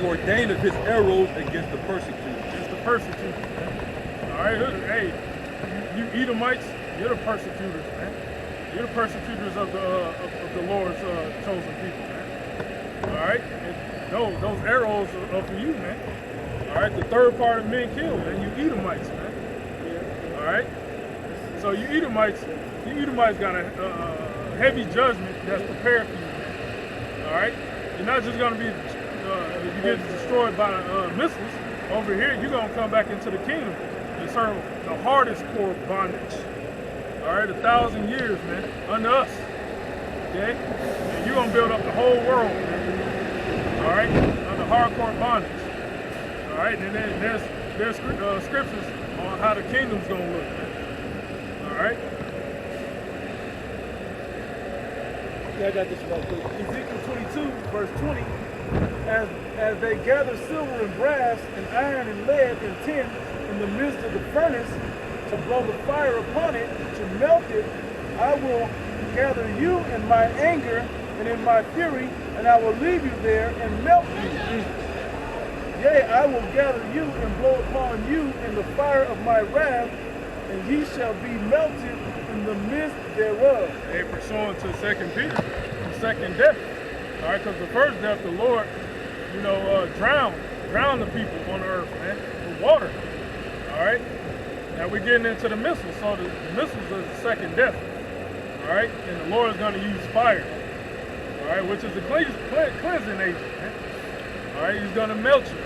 ordained of his arrows against the persecutors. Against the persecutors, man. All right, hey, you Edomites, you're the persecutors, man. You're the persecutors of the Lord's chosen people, man. All right, and those arrows are for you, man. All right, the third part of men killed, man. You Edomites, man. All right, so you Edomites got a heavy judgment that's prepared for you, man. All right, you're not just gonna be you get destroyed by missiles. Over here, you're gonna come back into the kingdom and serve the hardest core bondage. All right, 1,000 years, man, under us. Okay, and you're gonna build up the whole world, man. All right, under hardcore bondage. All right, and then there's scriptures on how the kingdom's gonna look, man. All right. Yeah, I got this one quick. Ezekiel 22, verse 20. As they gather silver and brass and iron and lead and tin in the midst of the furnace to blow the fire upon it, to melt it, I will gather you in my anger and in my fury, and I will leave you there and melt you. Yea, I will gather you and blow upon you in the fire of my wrath, and ye shall be melted in the midst thereof. Hey, pursuant to 2 Peter, the second death. All right, because the first death, the Lord, drowned the people on the earth, man, with water. All right. Now we're getting into the missiles, so the missiles is the second death. All right, and the Lord is going to use fire. All right, which is the cleansing agent, man. All right, he's going to melt you.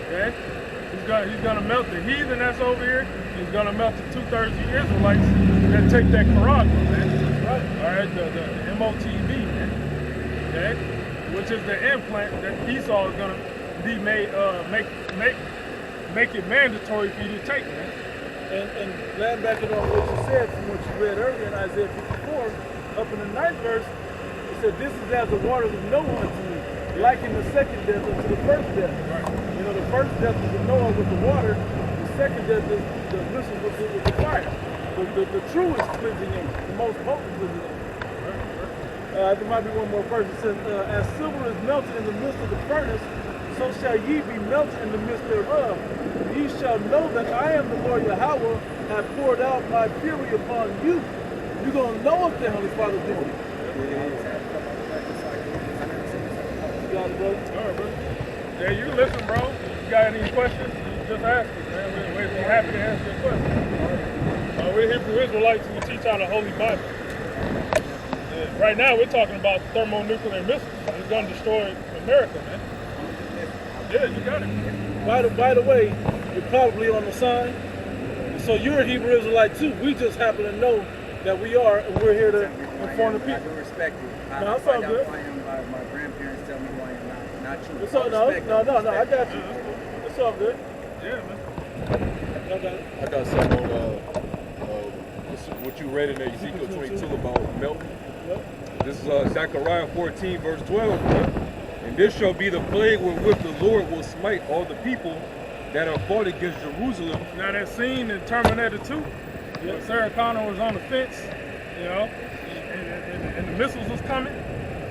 Okay, he's going to melt the heathen that's over here. He's going to melt the 2/3 of the Israelites that take that Karagma, man. Right. All right, the MOTB, man. Okay, which is the implant that Esau is going to be made make it mandatory for you to take, man. And land back on what you said from what you read earlier in Isaiah 54, up in the 9th verse, it said, "This is as the waters of Noah unto me, like in the second death unto the first death." Right. You know, the first death was the Noah with the water. The second death is the missile with the fire. The truest cleansing agent, the most potent cleansing agent. There might be one more verse. It says, "As silver is melted in the midst of the furnace, so shall ye be melted in the midst thereof. Ye shall know that I am the Lord Yahweh, have poured out my fury upon you." You're going to know if the Heavenly Father did it. You got it, brother? All right, bro. Yeah, you listen, bro. You got any questions? You just ask us, man. We're happy to answer your questions. We're Hebrew Israelites and we teach out the Holy Bible. Right now, we're talking about thermonuclear missiles. It's going to destroy America, man. Yeah, you got it. By the way, you're probably on the sign. So you're a Hebrew Israelite too. We just happen to know that we are, and we're here to inform the people. I do respect it. No, it's all good. My grandparents tell me who I am, not you. It's all, no, I got you. It's all good. Yeah, man. I got it. I got something on what you read in Ezekiel 22 about melting. Yep. This is Zechariah 14, verse 12. "And this shall be the plague wherewith the Lord will smite all the people that are fought against Jerusalem." Now that scene in Terminator 2, Sarah Connor was on the fence, you know, and the missiles was coming.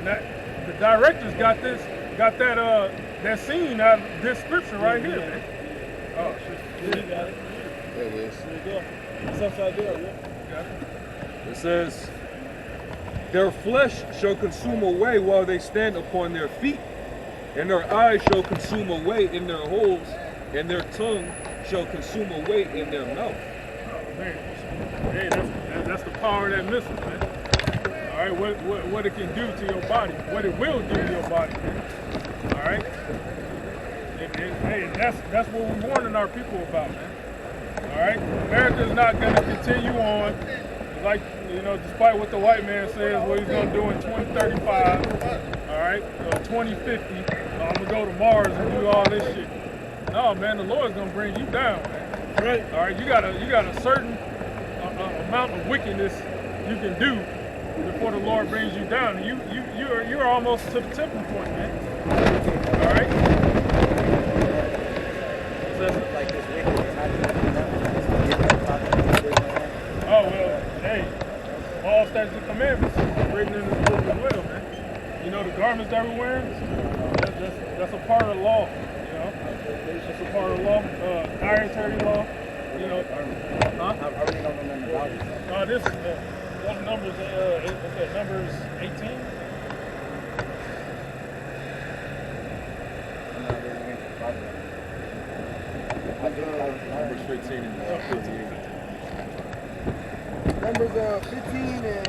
Now, the directors got that scene out of this scripture right here, man. Oh shit. Yeah, you got it. There it is. There you go. It's upside down, yeah. It says, "Their flesh shall consume away while they stand upon their feet, and their eyes shall consume away in their holes, and their tongue shall consume away in their mouth." Oh man, hey, that's the power of that missile, man. All right, what it can do to your body, what it will do to your body, man. All right, and hey, that's what we're warning our people about, man. All right, America's not going to continue on, like, you know, despite what the white man says, what he's going to do in 2035, all right, 2050, I'm going to go to Mars and do all this shit. No, man, the Lord's going to bring you down, man. Right. All right, you got a certain amount of wickedness you can do before the Lord brings you down. You're almost to the tipping point, man. All right? Like this wicked. Oh, well, hey, all statutes and commandments are written in this book as well, man. You know the garments that we're wearing? That's a part of the law. You know, it's a part of the law. Dietary law. You know, I really don't know nothing about it. this is one numbers. What's that? Numbers 18. I'm not really into the Bible. I do like to learn. Numbers 15 and 48. Numbers 15 and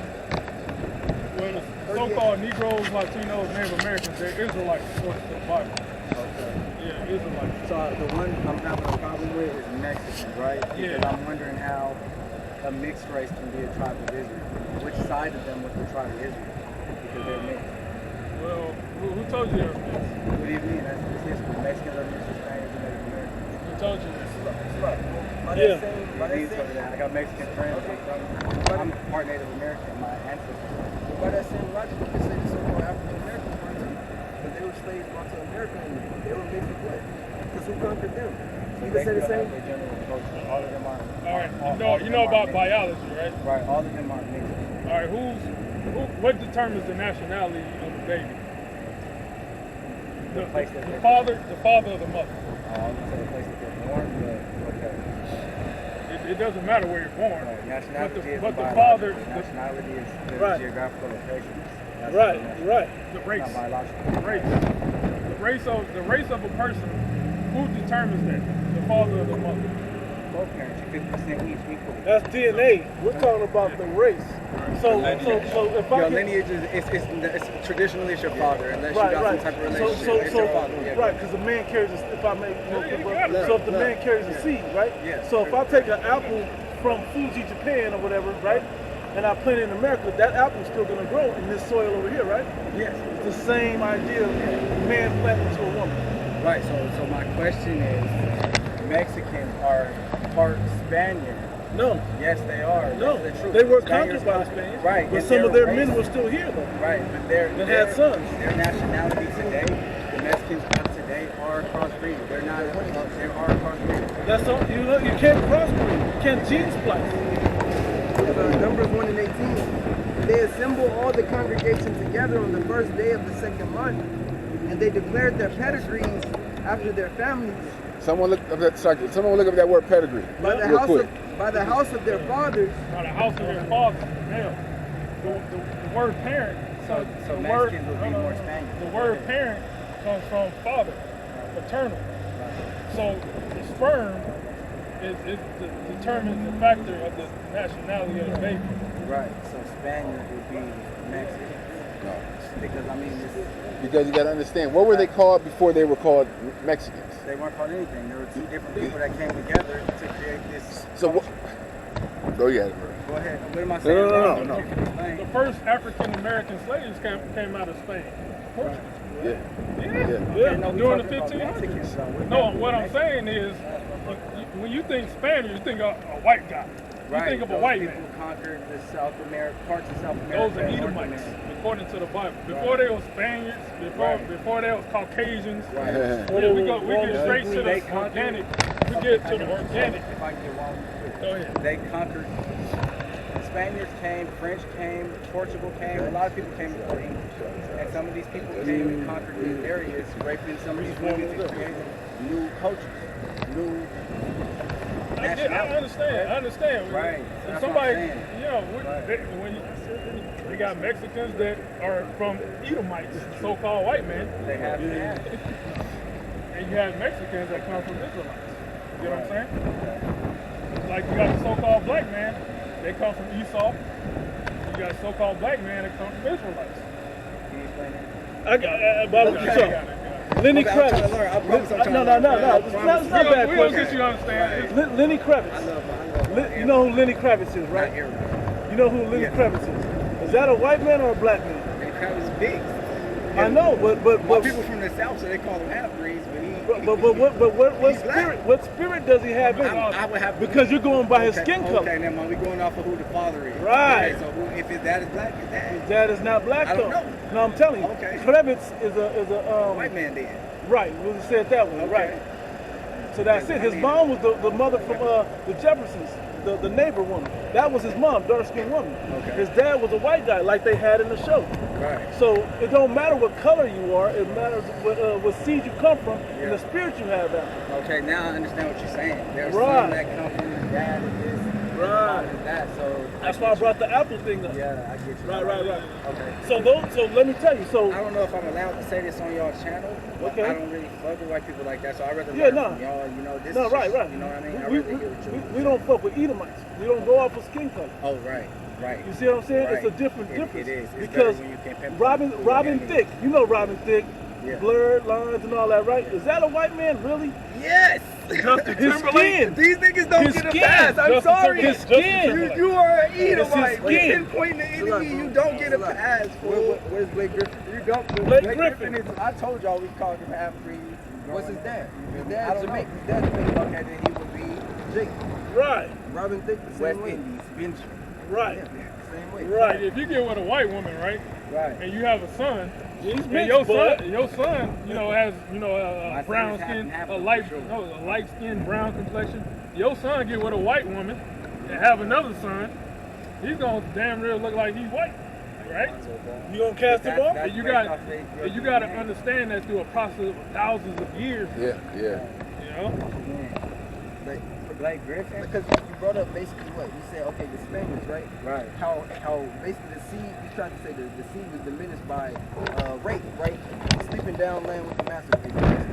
Well, the so-called Negroes, Latinos, Native Americans, they're Israelites according to the Bible. Okay. Yeah, Israelites. So the one I'm having a problem with is Mexicans, right? Because Yeah. I'm wondering how a mixed race can be a tribe of Israel. Which side of them was the tribe of Israel? Because they're mixed. Well, who told you they were mixed? What do you mean? That's history. Mexicans are mixed with Spaniards and Native Americans. Who told you this? by Yeah. that same, I didn't tell you that. I got Mexican friends. I'm part Native American. My ancestors. by that same logic, you could say the so-called African Americans were too, because they were slaves brought to America and they were mixed with what? Because who conquered them? You could say the same. Their general approach. All of them are. All right, all you know of them about are mixed. biology, right? Right. All of them are mixed. All right, what determines the nationality of the baby? The place that The they're father or the mother. I would say the place that they're born, but okay. It doesn't matter where you're born. Right. Nationality is but the biological. father, Nationality is the Right. geographical location. That's Right, the right. the It's race, not biological. the race of a person. Who determines that? The father or the mother? Both parents, 50% each equal. That's DNA. We're talking about the race. So if I Your can, lineage is it's traditionally it's your father, unless right, you got right. some type of So relationship. It's your father. Yeah. right, because the man carries. If I make, you got it. so if the man carries a seed, right? Yeah. So if I take an apple from Fuji, Japan, or whatever, right, and I plant it in America, that apple's still gonna grow in this soil over here, right? Yes. It's the same idea of man planting to a woman. Right. So my question is, Mexicans are part Spaniard. No, Yes, they are. no, That's the truth. they were Spaniards conquered by the conquered- Spaniards, Right. but and some of their race- men were still here, though. Right, but their That had sons. Their nationality today, the Mexicans of today are crossbreeding. They're not. They are crossbreeding. That's all. You can't crossbreed. You can't gene splice. Numbers 1 and 18. They assembled all the congregation together on the first day of the second month, and they declared their pedigrees after their families Someone look up that. Sorry, someone look up that word pedigree. by the real house quick. by the house of their fathers. By the house of their father. Now, the word parent. So the Mexicans would be more Spanish. The word parent comes from father, paternal. So the sperm determines the factor of the nationality of the baby. Right. So Spaniards would be Mexican. No. Because I mean, Because you got to understand, what were they called before they were called Mexicans? they weren't called anything. There were two different people that came together to create this. So what? Go ahead, bro. Go ahead. What am I saying? No. You can explain. The first African American slaves came out of Spain. Portugal. Yeah. Yeah. No, we During the talking about 1500s. Mexicans, though. We're No, talking what I'm Mexicans. saying is, when you think Spaniard, you think of a white guy. You Right. think of a Those white people man. conquered the South America, parts of South America. Those are and North Edomites, America. according to the Bible. Before they were Spaniards, before they were Caucasians. Right. We get straight to They the conquered- organic. We get to the organic. If I can get one quick. Go ahead. They conquered. Spaniards came, French came, Portugal came. A lot of people came before English, and some of these people came and conquered these areas, raping some of these women and creating new cultures, new I nationalities. understand. Right. If That's somebody, what I'm saying. you know, they got Mexicans that are from Edomites, so-called white men, They have to have. and you have Mexicans that come from Israelites. You know what I'm saying? Like you got the so-called black man, they come from Esau. You got so-called black man that come from Israelites. Can you explain that? I got Lenny Okay, I'm trying to Kravitz. learn. I promise I'm trying No, to no, learn. no, I no. It's promise. not a bad We don't question. get you understand. Lenny Kravitz. You know who Lenny Kravitz is, Not right? here. You know who Lenny Yeah. Kravitz is? Is that a white man or a black man? They crowd is big. I know, but Well, people from the South, so they call him half-breeds, but what he's black. spirit does he have in him? I would have Because you're going by his skin color. Okay, never mind. We're going off of who the father is. Right. Okay, so if his dad is black, his dad His dad is not black I don't though. know. No, I'm telling you. Okay. Kravitz is a white man then. right. We'll just say it that way. Okay. Right. So that's it. His mom was the mother from the Jeffersons, the neighbor woman. That was his mom, dark-skinned woman. Okay. His dad was a white guy, like they had in the show. Right. So it don't matter what color you are. It matters what seed you come from and the spirit you have out. Okay, now I understand what you're saying. There's Right. some that come from the dad and this, Right. and that. So That's why I brought the apple thing up. yeah, I get you. Right. Okay. So let me tell you. So I don't know if I'm allowed to say this on y'all's channel, but Okay. I don't really fuck with white people like that, so I'd rather Yeah, learn no. from y'all. You know, this no, is right. just, you know what I mean? I'd We, rather hear what you we don't fuck with Edomites. We don't go off of skin color. Oh, right. You see what I'm saying? Right. It's a different It difference. is. It's Because better when you can pinpoint Robin who Robin the enemy Thicke, you know Robin Thicke, Yeah. blurred lines and all that, right? Is that a white man, really? Yes! Justin His skin. These niggas don't His get a skin. pass. I'm Justin sorry. His skin. You are an his Edomite. When skin. you pinpoint the enemy, you don't get a pass. fool. Where's Blake Griffin? You don't. Blake Griffin. is. I told y'all we called him half breed. What's his dad? His I dad's don't know. Jamaican. His dad's Jamaican. Okay, then he would be Jake. Right, Robin Thicke, the West same way. Indies, Benjamin. right, Same way. right. If you get with a white woman, right, Right. and you have a son, He's and mixed, your bud. son, you know, has, you know, My a brown son is skin, half a and light, half, for sure. no, a light skin, brown complexion. Your son get with a white woman and have another son, he's gonna damn near look like he's white, right? You gonna cast him off? And you got to understand that through a process of thousands of years, Yeah. you know. Like, Blake Griffin. because you brought up basically what you said. Okay, the Spaniards, right? Right. How basically the seed. You tried to say the seed was diminished by rape, right? Sleeping down land with the master.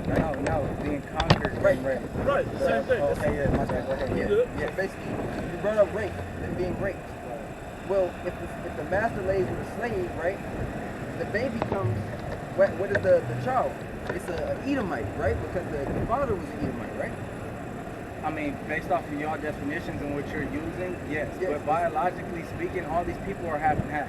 Right? No, being conquered. Right. Right, same thing. Okay, yeah, my bad. Go ahead. You Yeah. good? Yeah, basically, you brought up rape and being raped. Well, if the master lays with a slave, right, the baby comes, what is the child? It's an Edomite, right? Because the father was an Edomite, right? I mean, based off of your definitions and what you're using, yes. Yes. But biologically speaking, all these people are half and half.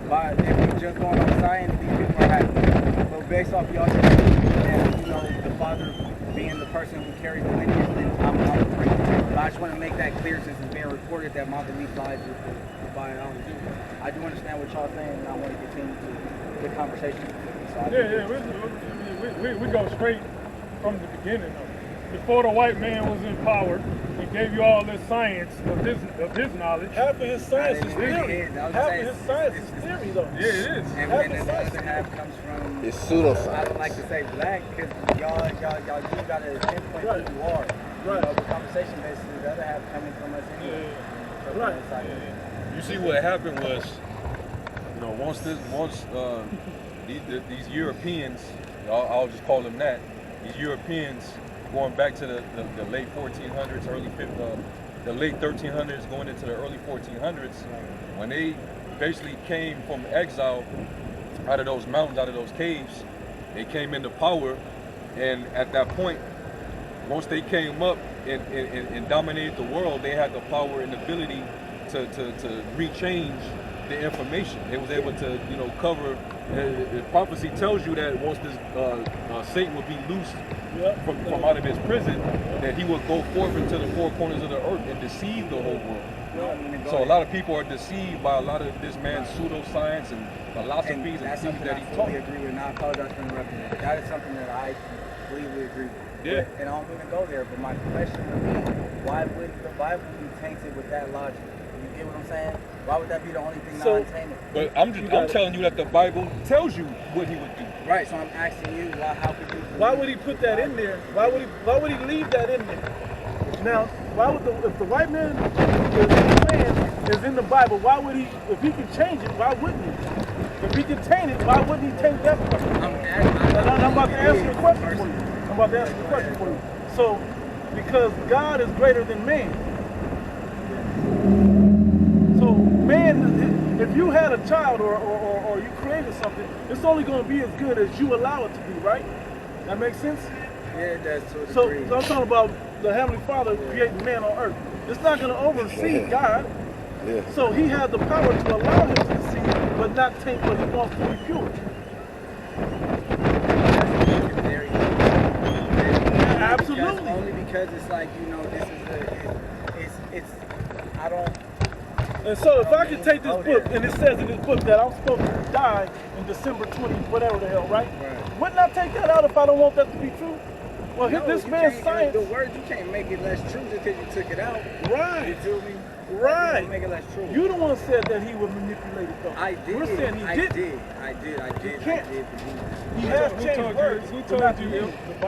But if you just going on science, these people are half and half. But based off your definitions, and you know, the father being the person who carries the lineage, then I'm free. But I just want to make that clear since it's being recorded that my belief lies with the biology. I do understand what y'all saying, and I want to continue to the conversation. So We go straight from the beginning. Before the white man was in power and gave you all this science of his knowledge. Half of his science is theory. I was Half of saying, his science is theory, though. Yeah, it is. And then the other half comes from. It's I don't pseudoscience. like to say black because y'all you gotta pinpoint Right. who you are. Right. You know, the conversation basically, the other half coming from us anyway. So Right. it's like, You see what happened was, you know, once these Europeans, I'll just call them that, these Europeans going back to the late 1400s, the late 1300s, going into the early 1400s, when they basically came from exile out of those mountains, out of those caves, they came into power, and at that point, once they came up and dominated the world, they had the power and ability to rechange the information. They was able to, you know, cover. Prophecy tells you that once this Satan would be loosed from out of his prison, that he would go forth into the four corners of the earth and deceive the whole world. So a lot of people are deceived by a lot of this man's pseudoscience and philosophies and that's things something that I he fully taught. agree with, and I apologize for interrupting you. That is something that I completely agree with. Yeah. And I don't mean to go there, but my question would be, why would the Bible be tainted with that logic? You get what I'm saying? Why would that be the only thing So- non-tainted? But I'm telling you that the Bible tells you what he would do. Right, so I'm asking you, how could you? Why would he put that in there? Why would he leave that in there? Now, if the white man is in the Bible, why would he? If he could change it, why wouldn't he? If he could taint it, why wouldn't he taint that part? I'm about to answer your question for you. I'm about to answer the question for you. So, because God is greater than man. So, man, if you had a child or you created something, it's only going to be as good as you allow it to be, right? That makes sense? Yeah, it does to a So degree. I'm talking about the Heavenly Father creating man on earth. It's not going to oversee God. Yeah. So he has the power to allow him to deceive, but not taint what he wants to be pure. Absolutely. Only because it's like, you know, this is it's I don't. And so if I could take this book, and it says in this book that I'm supposed to die in December 20, whatever the hell, right? Right. Wouldn't I take that out if I don't want that to be true? Well, No, this you man's can't- science. The words, you can't make it less true just because you took it out. You Right. feel me? Right. You don't make it less true. You the one said that he would manipulate it though. I did. We're saying he I did. did. I did. He has Who changed told words. you? Who but not told the you? meaning.